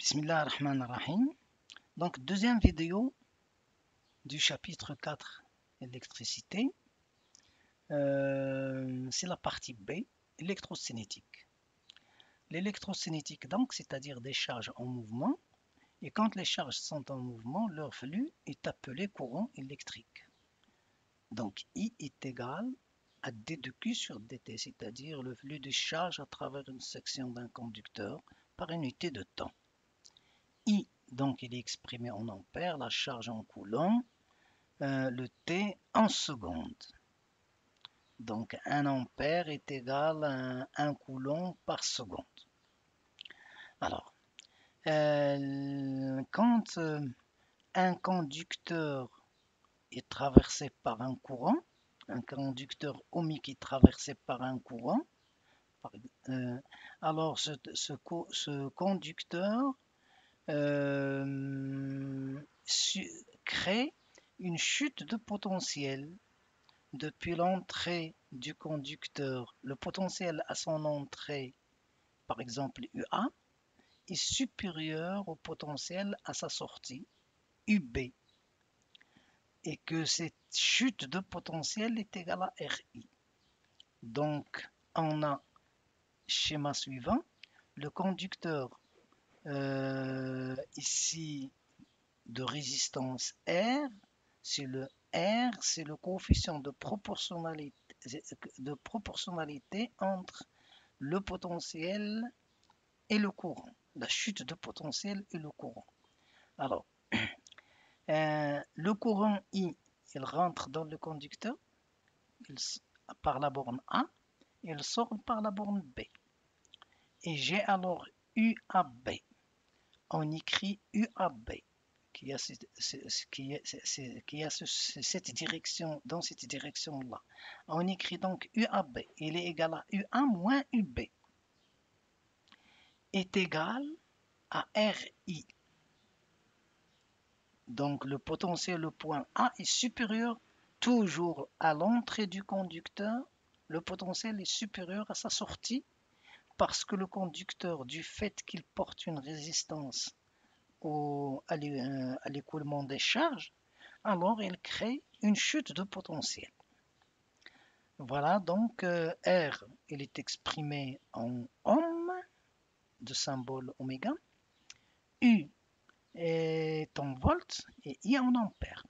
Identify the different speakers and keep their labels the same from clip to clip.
Speaker 1: Bismillah ar-Rahman ar-Rahim. Donc, deuxième vidéo du chapitre 4, électricité. C'est la partie B, électrocinétique. L'électrocinétique, donc, c'est-à-dire des charges en mouvement. Et quand les charges sont en mouvement, leur flux est appelé courant électrique. Donc, I est égal à d de Q sur dt, c'est-à-dire le flux de charge à travers une section d'un conducteur par unité de temps. I, donc, il est exprimé en ampères, la charge en coulomb, le T en secondes. Donc, 1 ampère est égal à 1 coulomb par seconde. Alors, quand un conducteur est traversé par un courant, un conducteur ohmique est traversé par un courant, alors ce conducteur crée une chute de potentiel depuis l'entrée du conducteur. Le potentiel à son entrée, par exemple UA, est supérieur au potentiel à sa sortie, UB, et que cette chute de potentiel est égale à RI. Donc, on a schéma suivant, le conducteur ici de résistance R, c'est le R, c'est le coefficient de proportionnalité entre le potentiel et le courant, la chute de potentiel et le courant. Alors, le courant I, il rentre dans le conducteur par la borne A, il sort par la borne B. Et j'ai alors UAB. On écrit UAB. Qui a cette direction, dans cette direction-là. On écrit donc UAB, il est égal à UA moins UB, est égal à RI. Donc le potentiel, le point A est supérieur toujours à l'entrée du conducteur, le potentiel est supérieur à sa sortie, parce que le conducteur, du fait qu'il porte une résistance à l'écoulement des charges, alors il crée une chute de potentiel. Voilà, donc R, il est exprimé en ohm, de symbole oméga, U est en volts et I en ampères.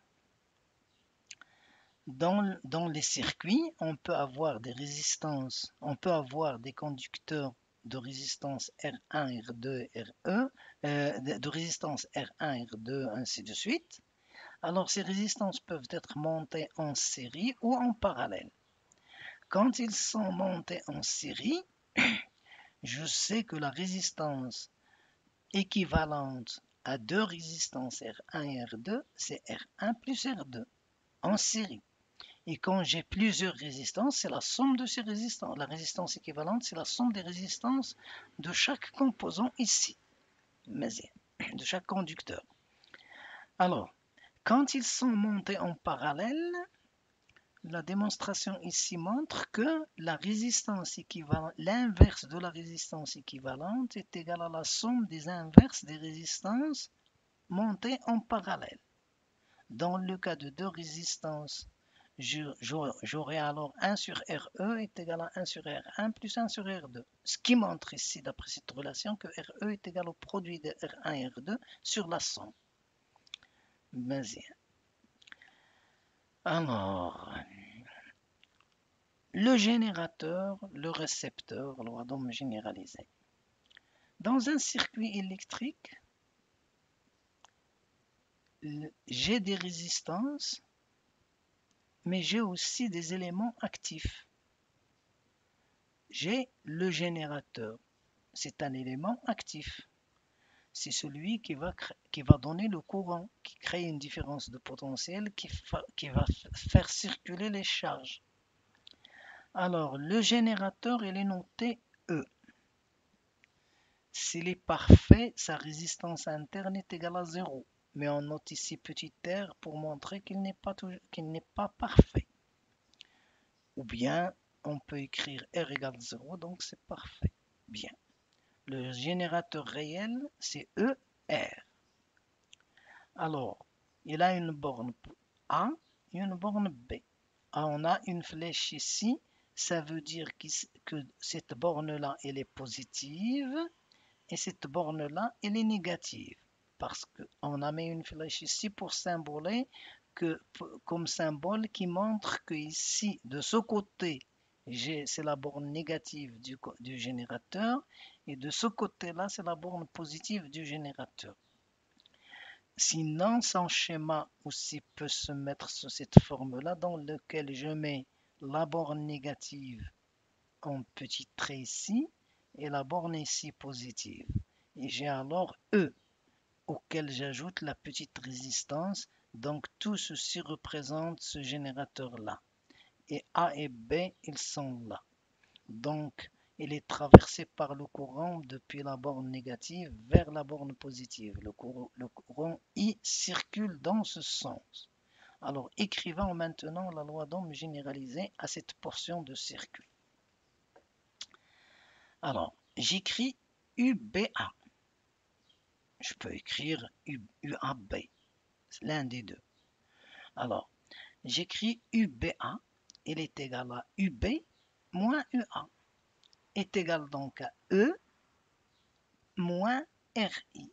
Speaker 1: Dans les circuits, on peut avoir des résistances, on peut avoir des conducteurs de résistance R1, R2, RE, de résistance R1, R2, ainsi de suite. Alors ces résistances peuvent être montées en série ou en parallèle. Quand ils sont montés en série, je sais que la résistance équivalente à deux résistances R1 et R2, c'est R1 plus R2 en série. Et quand j'ai plusieurs résistances, c'est la somme de ces résistances. La résistance équivalente, c'est la somme des résistances de chaque composant ici, de chaque conducteur. Alors, quand ils sont montés en parallèle, la démonstration ici montre que la résistance équivalente, l'inverse de la résistance équivalente est égale à la somme des inverses des résistances montées en parallèle. Dans le cas de deux résistances, j'aurai alors 1 sur RE est égal à 1 sur R1 plus 1 sur R2. Ce qui montre ici, d'après cette relation, que RE est égal au produit de R1 et R2 sur la somme. Vas-y. Alors, le générateur, le récepteur, loi d'Ohm généralisée. Dans un circuit électrique, j'ai des résistances, mais j'ai aussi des éléments actifs. J'ai le générateur, c'est un élément actif. C'est celui qui va donner le courant, qui crée une différence de potentiel, qui va faire circuler les charges. Alors, le générateur, il est noté E. S'il est parfait, sa résistance interne est égale à 0. Mais on note ici petit r pour montrer qu'il n'est pas parfait. Ou bien, on peut écrire R égale 0, donc c'est parfait. Bien. Le générateur réel, c'est ER. Alors, il a une borne A et une borne B. Ah, on a une flèche ici, ça veut dire que cette borne-là, elle est positive et cette borne-là, elle est négative. Parce qu'on a mis une flèche ici pour symboler comme symbole qui montre que ici, de ce côté, c'est la borne négative du générateur et de ce côté-là, c'est la borne positive du générateur. Sinon, son schéma aussi peut se mettre sous cette forme-là, dans lequel je mets la borne négative en petit trait ici et la borne ici positive. Et j'ai alors E auquel j'ajoute la petite résistance. Donc tout ceci représente ce générateur-là. Et A et B, ils sont là. Donc il est traversé par le courant depuis la borne négative vers la borne positive. Le courant I circule dans ce sens. Alors écrivons maintenant la loi d'Ohm généralisée à cette portion de circuit. Alors j'écris UBA. Je peux écrire UAB, c'est l'un des deux. Alors j'écris UBA, il est égal à UB moins UA, est égal donc à E moins RI.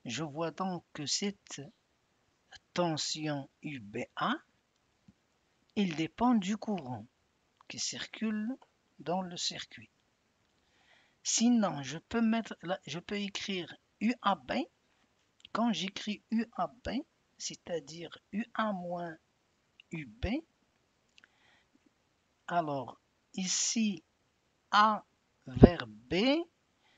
Speaker 1: Je vois donc que cette tension UBA, il dépend du courant qui circule dans le circuit. Sinon, je peux écrire UAB. Quand j'écris UAB, c'est-à-dire UA moins UB, alors ici A vers B,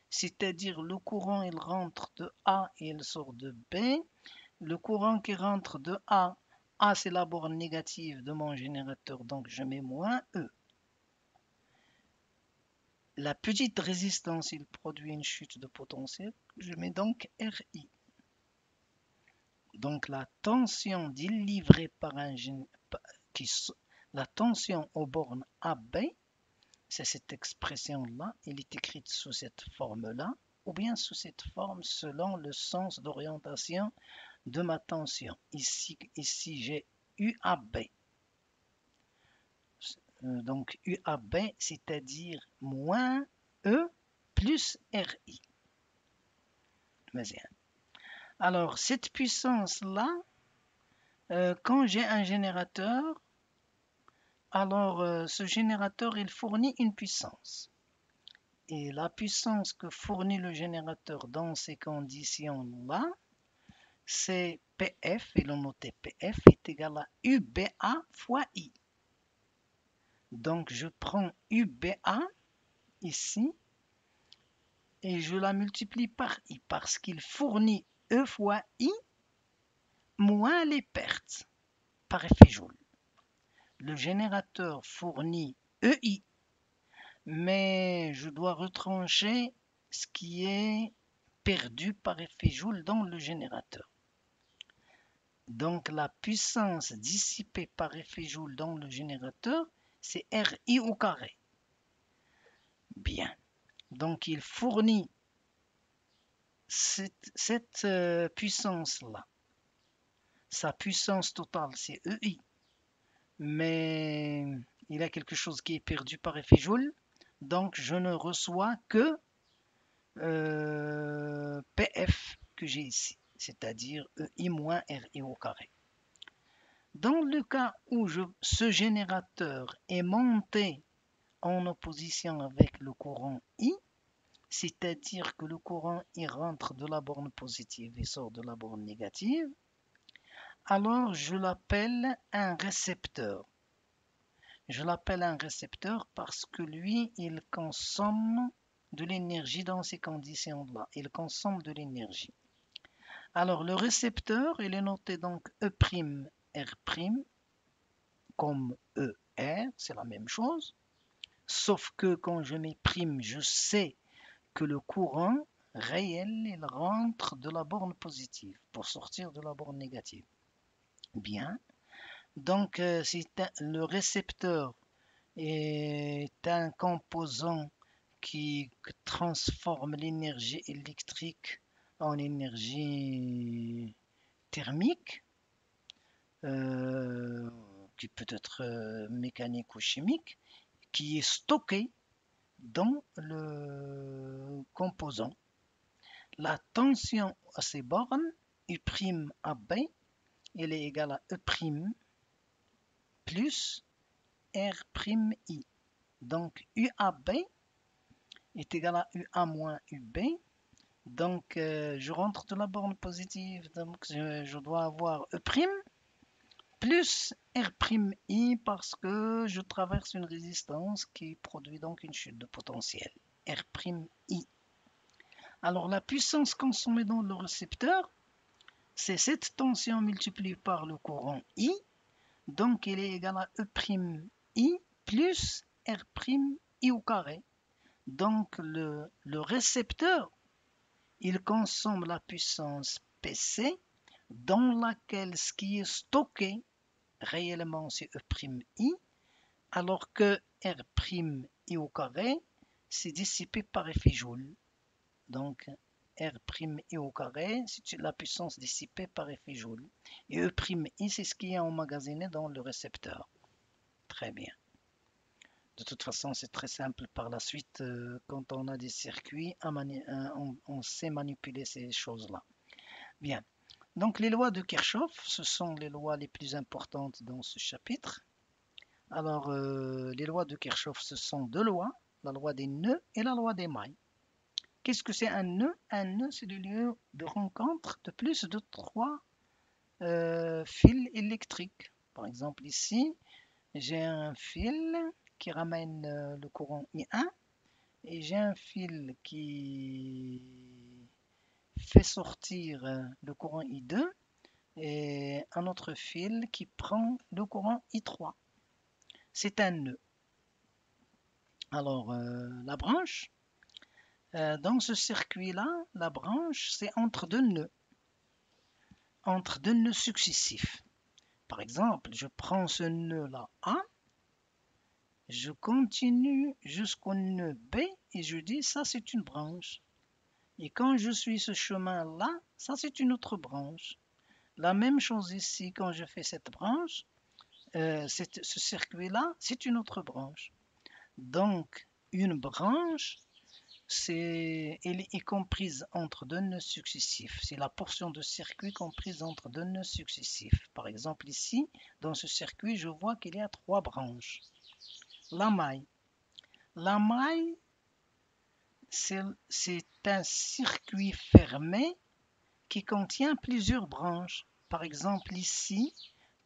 Speaker 1: c'est-à-dire le courant il rentre de A et il sort de B. Le courant qui rentre de A c'est la borne négative de mon générateur, donc je mets moins E. La petite résistance, il produit une chute de potentiel, je mets donc RI. Donc la tension délivrée par un la tension aux bornes AB, c'est cette expression-là, elle est écrite sous cette forme-là, ou bien sous cette forme selon le sens d'orientation de ma tension. Ici j'ai UAB. Donc UAB, c'est-à-dire moins E plus RI. Alors, cette puissance-là, quand j'ai un générateur, alors ce générateur, il fournit une puissance. Et la puissance que fournit le générateur dans ces conditions-là, c'est PF, et l'on notait PF est égal à UBA fois I. Donc je prends UBA ici et je la multiplie par I parce qu'il fournit E fois I moins les pertes par effet Joule. Le générateur fournit EI, mais je dois retrancher ce qui est perdu par effet Joule dans le générateur. Donc la puissance dissipée par effet Joule dans le générateur, c'est RI au carré. Bien. Donc il fournit cette puissance-là. Sa puissance totale, c'est EI. Mais il y a quelque chose qui est perdu par effet Joule. Donc je ne reçois que PF que j'ai ici, c'est-à-dire EI moins RI au carré. Dans le cas où ce générateur est monté en opposition avec le courant I, c'est-à-dire que le courant I rentre de la borne positive et sort de la borne négative, alors je l'appelle un récepteur. Je l'appelle un récepteur parce que lui, il consomme de l'énergie dans ces conditions-là. Il consomme de l'énergie. Alors le récepteur, il est noté donc E', R', comme ER, c'est la même chose. Sauf que quand je mets prime, je sais que le courant réel, il rentre de la borne positive pour sortir de la borne négative. Bien. Donc, le récepteur est un composant qui transforme l'énergie électrique en énergie thermique, euh, qui peut être mécanique ou chimique, qui est stockée dans le composant. La tension à ces bornes, U'Ab, elle est égale à E' plus R'I. Donc UAB est égal à UA moins UB. Donc je rentre de la borne positive, donc je dois avoir E' plus R'I parce que je traverse une résistance qui produit donc une chute de potentiel. R'I. Alors la puissance consommée dans le récepteur, c'est cette tension multipliée par le courant I, donc il est égal à E'I plus R'I au carré. Donc le récepteur, il consomme la puissance PC dans laquelle ce qui est stocké réellement c'est E'I, alors que R'I au carré, c'est dissipé par effet Joule. Donc R'I au carré, c'est la puissance dissipée par effet Joule. Et E'I, c'est ce qui est emmagasiné dans le récepteur. Très bien. De toute façon, c'est très simple par la suite. Quand on a des circuits, on sait manipuler ces choses-là. Bien. Donc les lois de Kirchhoff, ce sont les lois les plus importantes dans ce chapitre. Alors, les lois de Kirchhoff, ce sont deux lois, la loi des nœuds et la loi des mailles. Qu'est-ce que c'est un nœud? Un nœud, c'est le lieu de rencontre de plus de trois fils électriques. Par exemple, ici, j'ai un fil qui ramène le courant I1 et j'ai un fil qui fait sortir le courant I2 et un autre fil qui prend le courant I3. C'est un nœud. Alors, la branche, dans ce circuit-là, la branche, c'est entre deux nœuds successifs. Par exemple, je prends ce nœud-là A, je continue jusqu'au nœud B et je dis ça c'est une branche. Et quand je suis ce chemin-là, ça c'est une autre branche. La même chose ici, quand je fais cette branche, ce circuit-là, c'est une autre branche. Donc, une branche, elle est comprise entre deux nœuds successifs. C'est la portion de circuit comprise entre deux nœuds successifs. Par exemple, ici, dans ce circuit, je vois qu'il y a trois branches. La maille. La maille, c'est un circuit fermé qui contient plusieurs branches. Par exemple, ici,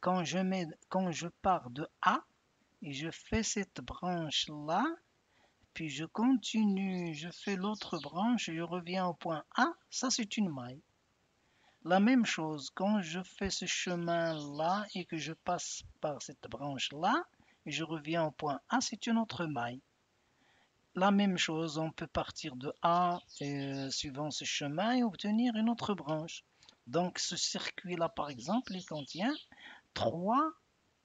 Speaker 1: quand je pars de A et je fais cette branche-là, puis je continue, je fais l'autre branche et je reviens au point A, ça c'est une maille. La même chose, quand je fais ce chemin-là et que je passe par cette branche-là, et je reviens au point A, c'est une autre maille. La même chose, on peut partir de A suivant ce chemin et obtenir une autre branche. Donc ce circuit-là, par exemple, il contient trois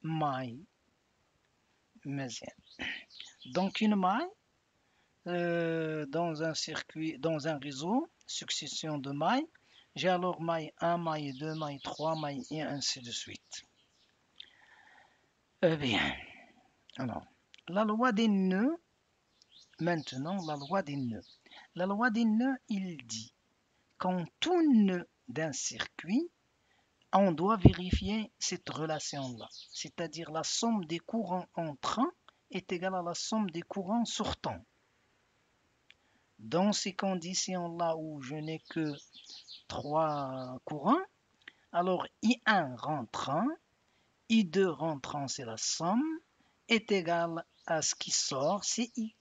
Speaker 1: mailles. Donc une maille, dans un circuit, dans un réseau, succession de mailles, j'ai alors maille 1, maille 2, maille 3, maille et ainsi de suite. Bien, alors, la loi des nœuds, maintenant la loi des nœuds. La loi des nœuds, il dit qu'en tout nœud d'un circuit, on doit vérifier cette relation-là, c'est-à-dire la somme des courants entrants est égale à la somme des courants sortants. Dans ces conditions-là où je n'ai que trois courants, alors I1 rentrant, I2 rentrant, c'est la somme, est égale à ce qui sort, c'est I.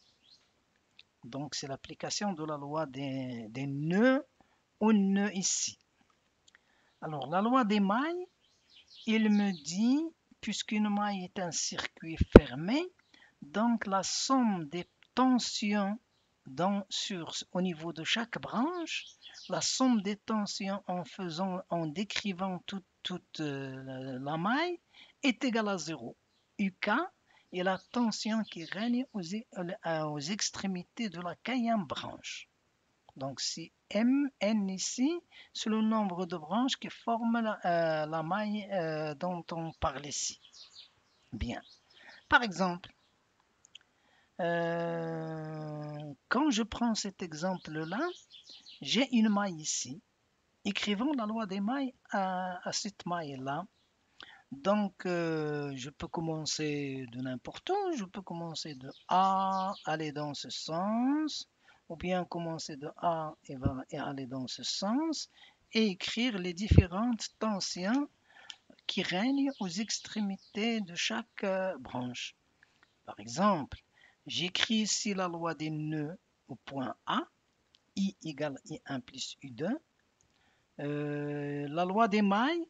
Speaker 1: Donc c'est l'application de la loi des nœuds au nœud ici. Alors la loi des mailles, il me dit, puisqu'une maille est un circuit fermé, donc la somme des tensions au niveau de chaque branche, la somme des tensions en décrivant toute la maille est égale à 0. UK et la tension qui règne aux extrémités de la quatrième branche. Donc si Mn ici, c'est le nombre de branches qui forment la maille dont on parle ici. Bien. Par exemple, quand je prends cet exemple-là, j'ai une maille ici. Écrivons la loi des mailles à cette maille-là. Donc, je peux commencer de n'importe où. Je peux commencer de A, aller dans ce sens, ou bien commencer de A et aller dans ce sens, et écrire les différentes tensions qui règnent aux extrémités de chaque branche. Par exemple, j'écris ici la loi des nœuds au point A, I égale I1 plus U2. La loi des mailles,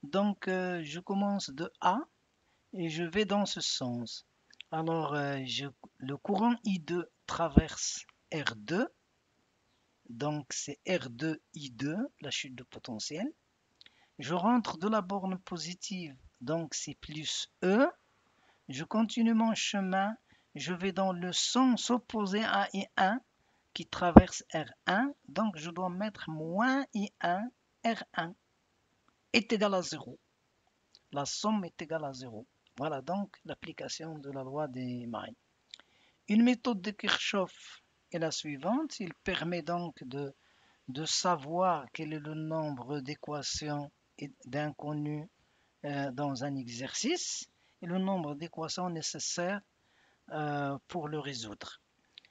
Speaker 1: donc je commence de A et je vais dans ce sens. Alors, le courant I2 traverse R2, donc c'est R2 I2, la chute de potentiel. Je rentre de la borne positive, donc c'est plus E. Je continue mon chemin, je vais dans le sens opposé à I1 qui traverse R1, donc je dois mettre moins I1, R1 est égal à 0. La somme est égale à 0. Voilà donc l'application de la loi des mailles. Une méthode de Kirchhoff est la suivante. Il permet donc de savoir quel est le nombre d'équations et d'inconnus dans un exercice et le nombre d'équations nécessaires pour le résoudre.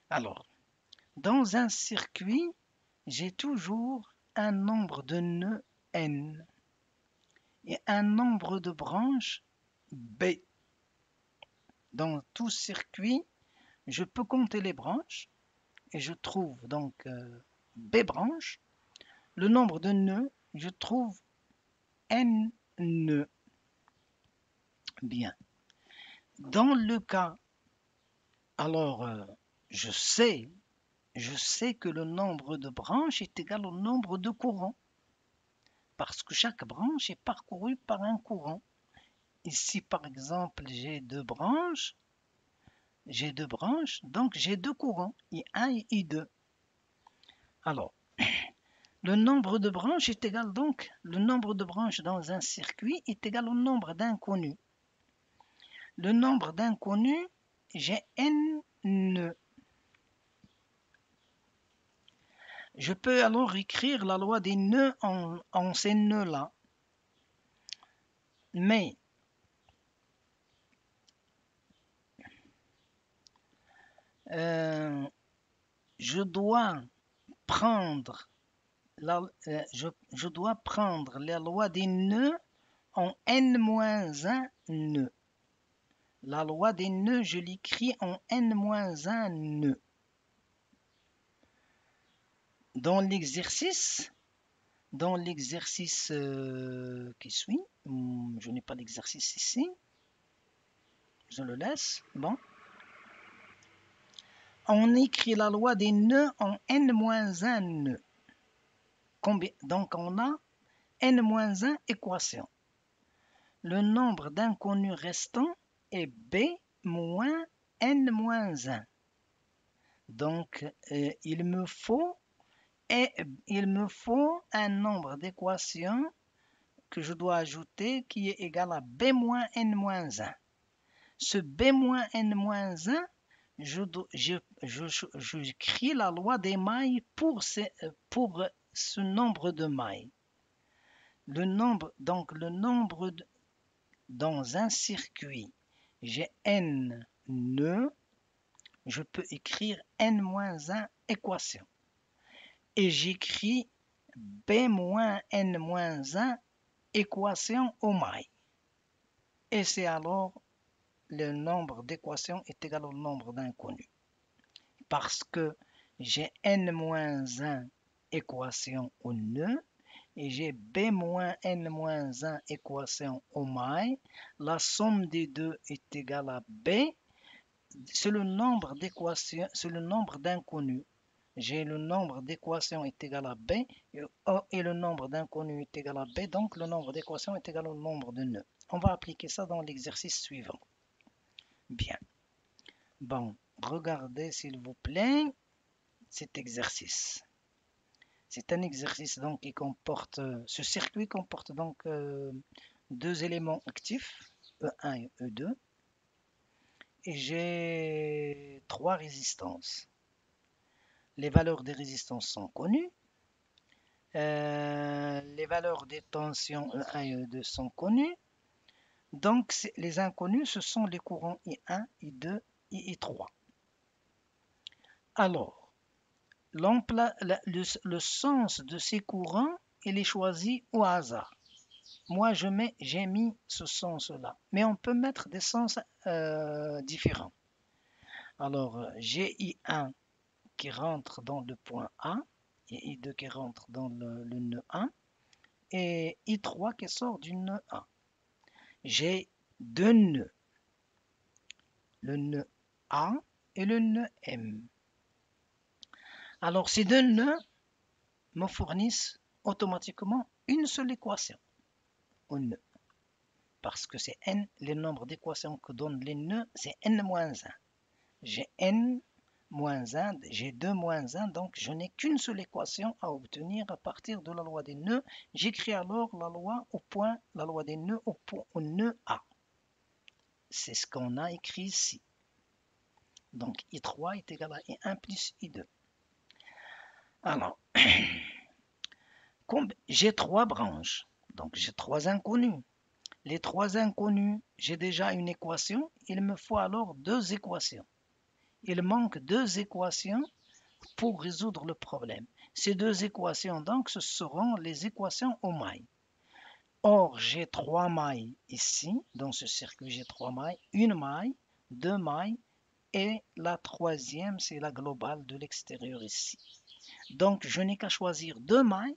Speaker 1: Alors, dans un circuit, j'ai toujours un nombre de nœuds n et un nombre de branches b. Dans tout circuit, je peux compter les branches et je trouve donc b branches. Le nombre de nœuds, je trouve n nœuds. Bien. Dans le cas, alors je sais que le nombre de branches est égal au nombre de courants parce que chaque branche est parcourue par un courant. Ici, par exemple, j'ai deux branches, donc j'ai deux courants, I1 et I2. Alors, le nombre de branches est égal donc, le nombre de branches dans un circuit est égal au nombre d'inconnus. Le nombre d'inconnus, j'ai n nœuds. Je peux alors écrire la loi des nœuds en ces nœuds-là. Mais je dois prendre je dois prendre la loi des nœuds en n-1 nœud. La loi des nœuds, je l'écris en n-1 nœud. Dans l'exercice qui suit, je n'ai pas d'exercice ici, je le laisse, bon. On écrit la loi des nœuds en n-1 nœud. Donc on a n-1 équations. Le nombre d'inconnus restants est b moins n-1. Donc il me faut un nombre d'équations que je dois ajouter qui est égal à b moins n-1. Ce b moins n-1, je crée la loi des mailles pour ce nombre de mailles. Donc le nombre dans un circuit, j'ai n nœuds, je peux écrire n-1 équations. Et j'écris b moins n-1 équations aux mailles. Et c'est alors le nombre d'équations est égal au nombre d'inconnus. Parce que j'ai n-1 équations au nœud et j'ai b moins n-1 équations aux mailles. La somme des deux est égale à b. C'est le nombre d'équations, c'est le nombre d'inconnus. J'ai le nombre d'équations est égal à b et le nombre d'inconnus est égal à b. Donc le nombre d'équations est égal au nombre de nœuds. On va appliquer ça dans l'exercice suivant. Bien. Bon, regardez s'il vous plaît cet exercice. C'est un exercice donc qui comporte, ce circuit comporte donc deux éléments actifs, E1 et E2, et j'ai trois résistances. Les valeurs des résistances sont connues, les valeurs des tensions E1 et E2 sont connues, donc les inconnus ce sont les courants I1, I2 et I3. Alors, le sens de ces courants, il est choisi au hasard. Moi, j'ai mis ce sens-là, mais on peut mettre des sens différents. Alors, j'ai I1 qui rentre dans le point A, et I2 qui rentre dans le nœud A, et I3 qui sort du nœud A. J'ai deux nœuds, le nœud A et le nœud M. Alors, ces deux nœuds me fournissent automatiquement une seule équation au nœud. Parce que c'est n, le nombre d'équations que donnent les nœuds, c'est n-1. J'ai n-1, j'ai 2-1, donc je n'ai qu'une seule équation à obtenir à partir de la loi des nœuds. J'écris alors la loi des nœuds au nœud A. C'est ce qu'on a écrit ici. Donc I3 est égal à I1 plus I2. Alors, j'ai trois branches, donc j'ai trois inconnus. Les trois inconnus, j'ai déjà une équation, il me faut alors deux équations. Il manque deux équations pour résoudre le problème. Ces deux équations, donc, ce seront les équations aux mailles. Or, j'ai trois mailles ici, dans ce circuit, j'ai trois mailles, une maille, deux mailles, et la troisième, c'est la globale de l'extérieur ici. Donc, je n'ai qu'à choisir deux mailles,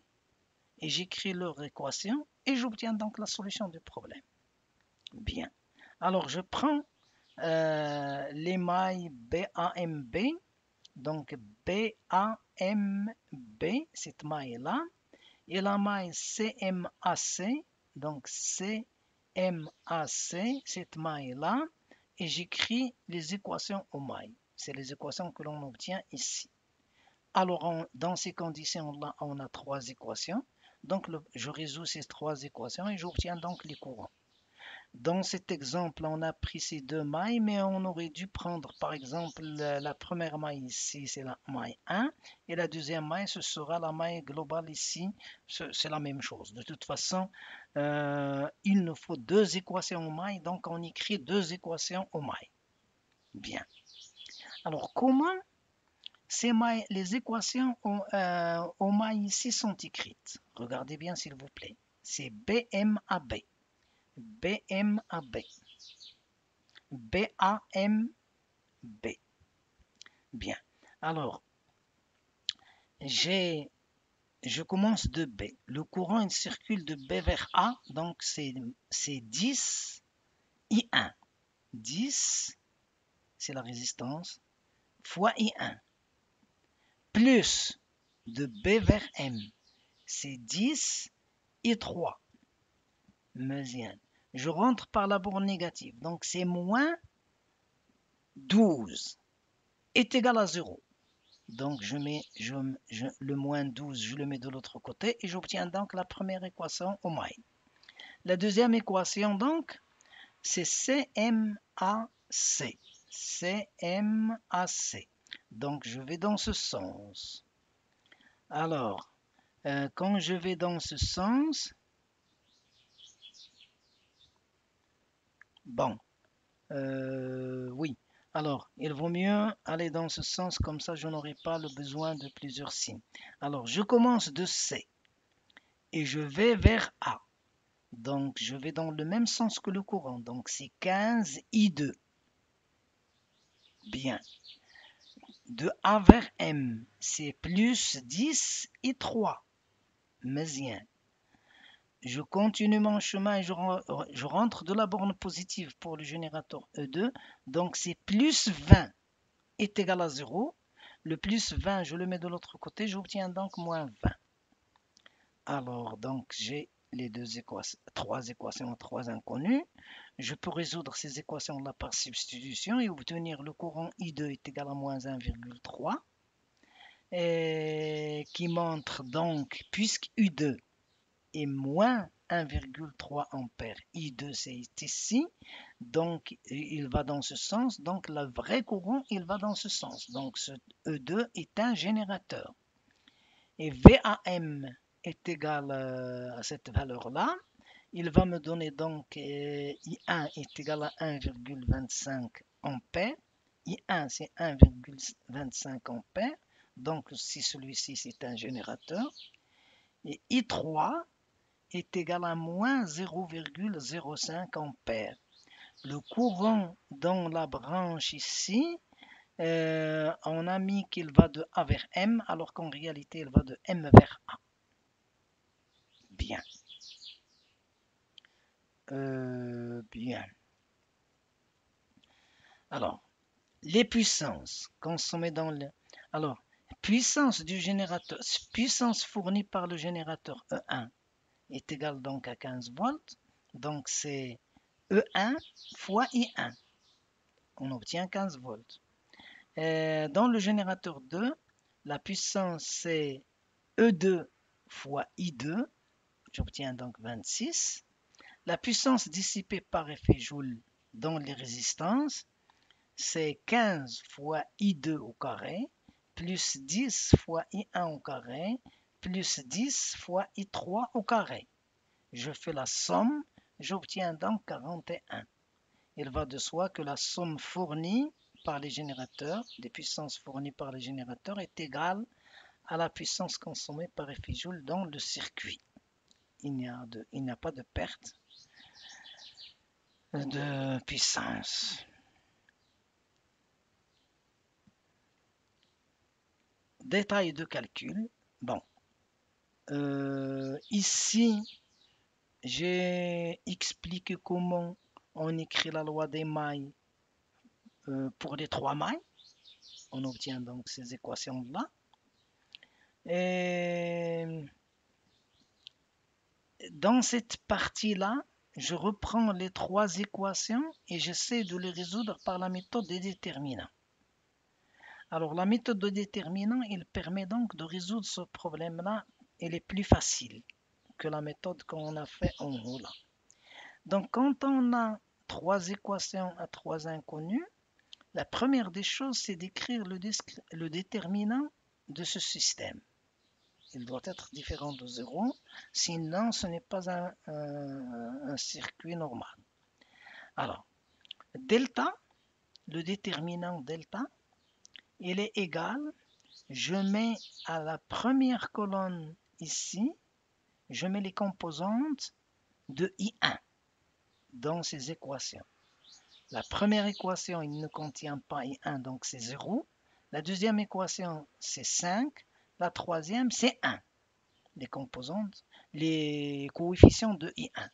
Speaker 1: et j'écris leur équation, et j'obtiens donc la solution du problème. Bien. Alors, je prends les mailles BAMB. Donc, BAMB, cette maille-là. Et la maille CMAC. Donc, CMAC, cette maille-là. Et j'écris les équations aux mailles. C'est les équations que l'on obtient ici. Alors, dans ces conditions-là, on a trois équations. Donc, je résous ces trois équations et j'obtiens donc les courants. Dans cet exemple, on a pris ces deux mailles, mais on aurait dû prendre, par exemple, la première maille ici, c'est la maille 1, et la deuxième maille, ce sera la maille globale ici, c'est la même chose. De toute façon, il nous faut deux équations aux mailles, donc on écrit deux équations aux mailles. Bien. Alors, comment les équations aux mailles ici sont écrites? Regardez bien, s'il vous plaît. C'est BMAB. BMAB. BAMB. Bien. Alors, je commence de B. Le courant, il circule de B vers A. Donc, c'est 10 I1. 10, c'est la résistance, fois I1. Plus de B vers M. C'est 10 I3. Meusienne. Je rentre par la borne négative. Donc, c'est moins 12 est égal à 0. Donc, le moins 12, je le mets de l'autre côté et j'obtiens donc la première équation aux mailles. La deuxième équation, donc, c'est CMAC. CMAC. Donc, je vais dans ce sens. Alors, quand je vais dans ce sens, bon, oui. Alors, il vaut mieux aller dans ce sens, comme ça je n'aurai pas le besoin de plusieurs signes. Alors, je commence de C et je vais vers A. Donc, je vais dans le même sens que le courant. Donc, c'est 15 I2. Bien. De A vers M, c'est plus 10 I3. Mésien. Je continue mon chemin et je rentre de la borne positive pour le générateur E2. Donc, c'est plus 20 est égal à 0. Le plus 20, je le mets de l'autre côté. J'obtiens donc moins 20. Alors, donc, j'ai les trois équations, trois inconnues. Je peux résoudre ces équations-là par substitution et obtenir le courant I2 est égal à moins 1,3 qui montre donc, puisque U2 est moins 1,3 ampères, I2 c'est ici, donc il va dans ce sens, donc le vrai courant il va dans ce sens, donc ce E2 est un générateur. Et VAM est égal à cette valeur-là, il va me donner donc I1 est égal à 1,25 ampères. I1 c'est 1,25 ampères. Donc si celui-ci c'est un générateur. Et I3 est égal à moins 0,05 ampères. Le courant dans la branche ici, on a mis qu'il va de A vers M, alors qu'en réalité il va de M vers A. Bien. Bien. Alors, les puissances consommées dans le... Alors, puissance du générateur, puissance fournie par le générateur E1 est égale donc à 15 volts. Donc, c'est E1 fois I1. On obtient 15 volts. Dans le générateur 2, la puissance c'est E2 fois I2. J'obtiens donc 26. La puissance dissipée par effet Joule dans les résistances, c'est 15 fois I2 au carré, plus 10 fois I1 au carré, plus 10 fois I3 au carré. Je fais la somme, j'obtiens donc 41. Il va de soi que la somme fournie par les générateurs, des puissances fournies par les générateurs, est égale à la puissance consommée par effet Joule dans le circuit. Il n'y a pas de perte de puissance. Détail de calcul. Bon, ici, j'ai expliqué comment on écrit la loi des mailles pour les trois mailles. On obtient donc ces équations-là. Et dans cette partie-là, je reprends les trois équations et j'essaie de les résoudre par la méthode des déterminants. Alors, la méthode de déterminant, il permet donc de résoudre ce problème-là. Elle est plus facile que la méthode qu'on a fait en haut là. Donc, quand on a trois équations à trois inconnus, la première des choses, c'est d'écrire le déterminant de ce système. Il doit être différent de 0, sinon ce n'est pas un circuit normal. Alors, delta, le déterminant delta, il est égal, je mets à la première colonne ici, je mets les composantes de I1 dans ces équations. La première équation, il ne contient pas I1, donc c'est 0. La deuxième équation, c'est 5. La troisième, c'est 1. Les composantes, les coefficients de I1.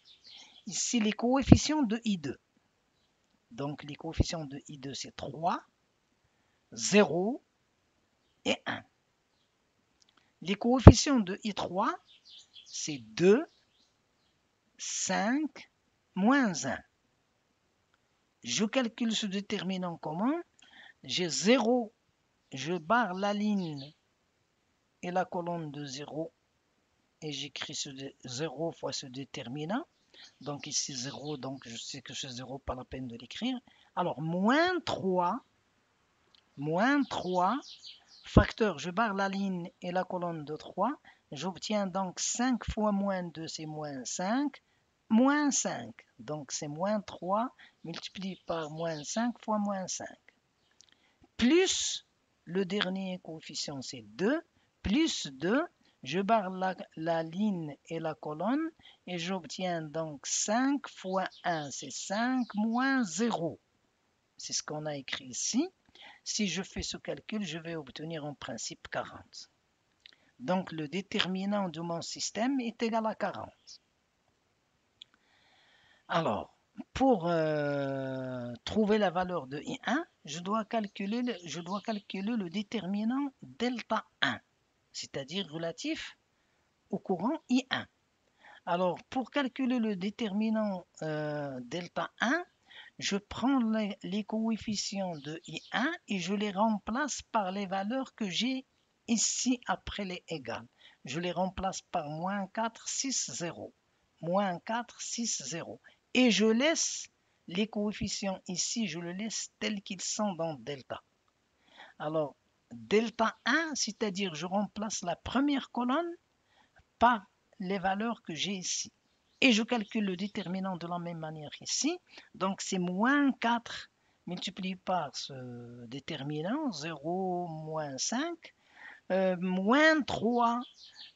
Speaker 1: Ici, les coefficients de I2. Donc, les coefficients de I2, c'est 3, 0 et 1. Les coefficients de I3, c'est 2, 5, moins 1. Je calcule ce déterminant comment? J'ai 0, je barre la ligne et la colonne de 0 et j'écris 0 fois ce déterminant. Donc ici 0, donc je sais que c'est 0, pas la peine de l'écrire. Alors moins 3, facteur, je barre la ligne et la colonne de 3. J'obtiens donc 5 fois moins 2, c'est moins 5. Moins 5, donc c'est moins 3 multiplié par moins 5 fois moins 5. Plus le dernier coefficient, c'est 2, plus 2, je barre la ligne et la colonne et j'obtiens donc 5 fois 1, c'est 5 moins 0. C'est ce qu'on a écrit ici. Si je fais ce calcul, je vais obtenir en principe 40. Donc le déterminant de mon système est égal à 40. Alors, pour trouver la valeur de I1, je dois calculer le déterminant delta 1, c'est-à-dire relatif au courant I1. Alors, pour calculer le déterminant delta 1, je prends les coefficients de I1 et je les remplace par les valeurs que j'ai ici après les égales. Je les remplace par moins 4, 6, 0. Moins 4, 6, 0. Et je laisse les coefficients ici, je les laisse tels qu'ils sont dans delta. Alors, delta 1, c'est-à-dire je remplace la première colonne par les valeurs que j'ai ici. Et je calcule le déterminant de la même manière ici. Donc c'est moins 4 multiplié par ce déterminant, 0, moins 5, moins 3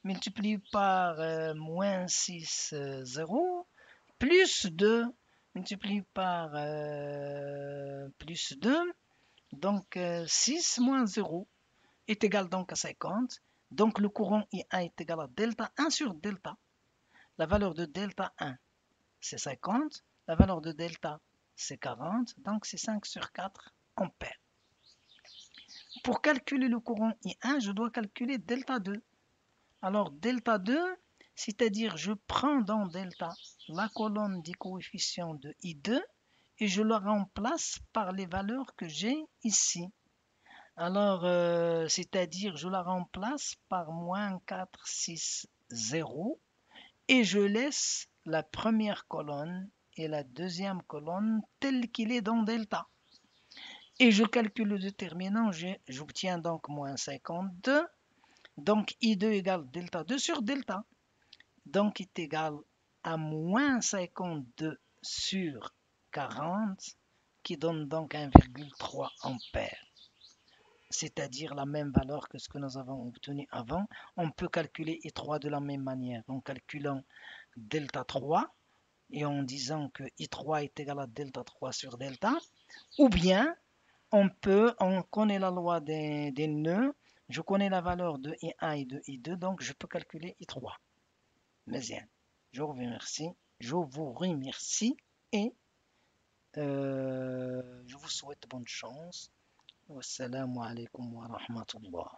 Speaker 1: multiplié par moins 6, 0, plus 2 multiplié par plus 2, donc 6 moins 0 est égal donc à 50. Donc le courant I1 est égal à delta 1 sur delta. La valeur de delta 1, c'est 50. La valeur de delta, c'est 40. Donc c'est 5 sur 4 ampères. Pour calculer le courant I1, je dois calculer delta 2. Alors delta 2, c'est-à-dire je prends dans delta la colonne des coefficients de I2 et je la remplace par les valeurs que j'ai ici. Alors, c'est-à-dire je la remplace par moins 4, 6, 0 et je laisse la première colonne et la deuxième colonne telle qu'il est dans delta. Et je calcule le déterminant, j'obtiens donc moins 52. Donc I2 égale delta 2 sur delta. Donc est égal à moins 52 sur 40 qui donne donc 1,3 ampères. C'est-à-dire la même valeur que ce que nous avons obtenu avant. On peut calculer I3 de la même manière en calculant delta 3 et en disant que I3 est égal à delta 3 sur delta, ou bien on connaît la loi des nœuds, je connais la valeur de I1 et de I2, donc je peux calculer I3. Mais bien, je vous remercie et je vous souhaite bonne chance. Wassalamu alaikum wa rahmatullah.